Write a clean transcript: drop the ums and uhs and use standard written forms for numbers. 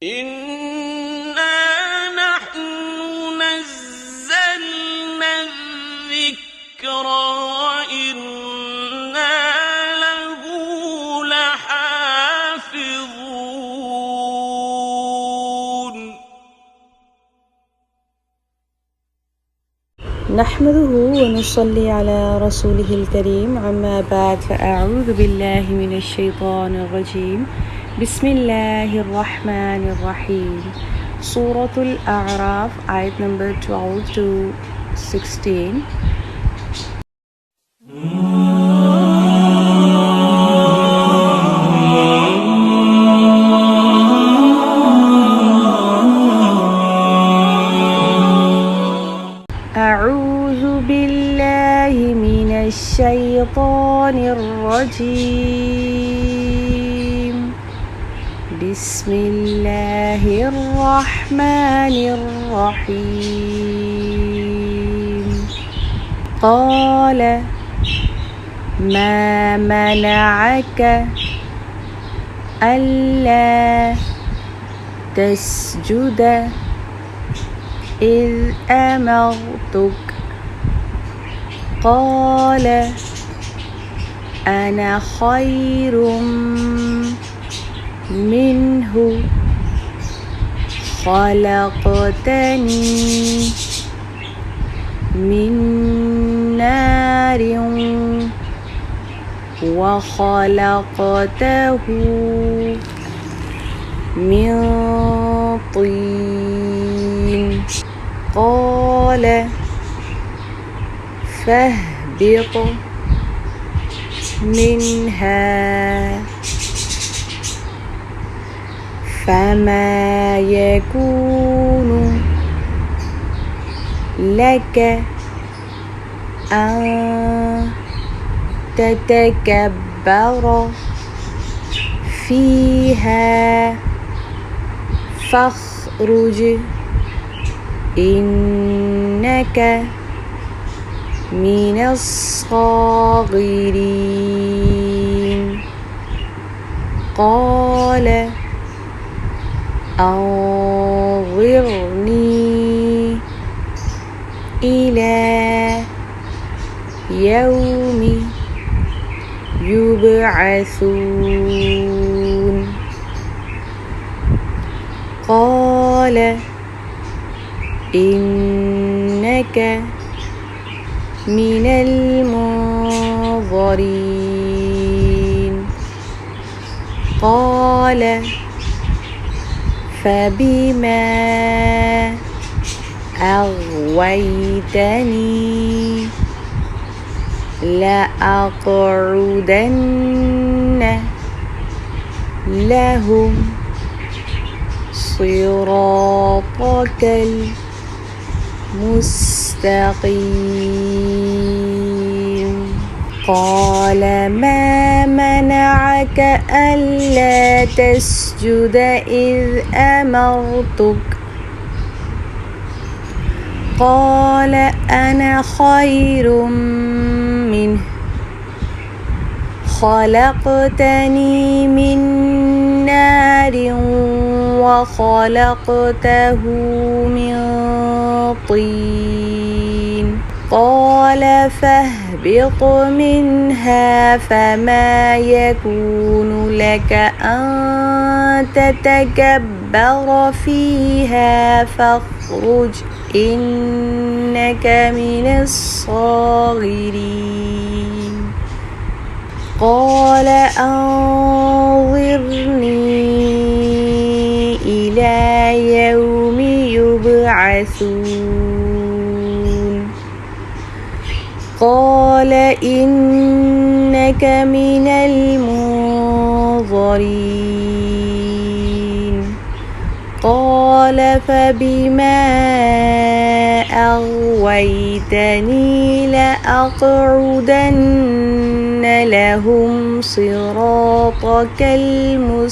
إِنَّا نَحْنُ نَزَّلْنَا الذِّكْرَ وَإِنَّا لَهُ لَحَافِظُونَ نحمده ونصلي على رسوله الكريم عما بعد فأعوذ بالله من الشيطان الرجيم بسم الله الرحمن الرحيم سورة الأعراف ayat number 12 to 16. أعوذ بالله من الشيطان الرجيم بسم الله الرحمن الرحيم قال ما منعك ألا تسجد إذ أمرتك قال أنا خير منه خلقتني من نار وخلقته من طين قال فاهبط منها فما يكون لك أن تتكبر فيها فاخرج إنك من الصاغرين قال أنظرني إلى يوم يبعثون قال إنك من المنظرين قال فبما أغويتني لأقعدن لهم صراطك المستقيم قال ما منعك ألا تسجد إذ أمرتك قال أنا خير منه خلقتني من نار وخلقته من طين قال فاهبط منها فما يكون لك أن تتكبر فيها فاخرج إنك من الصاغرين قال أنظرني إلى يوم يبعثون قال إنك من المنظرين قال فبما أغويتني لأقعدن لهم صراطك المستقيم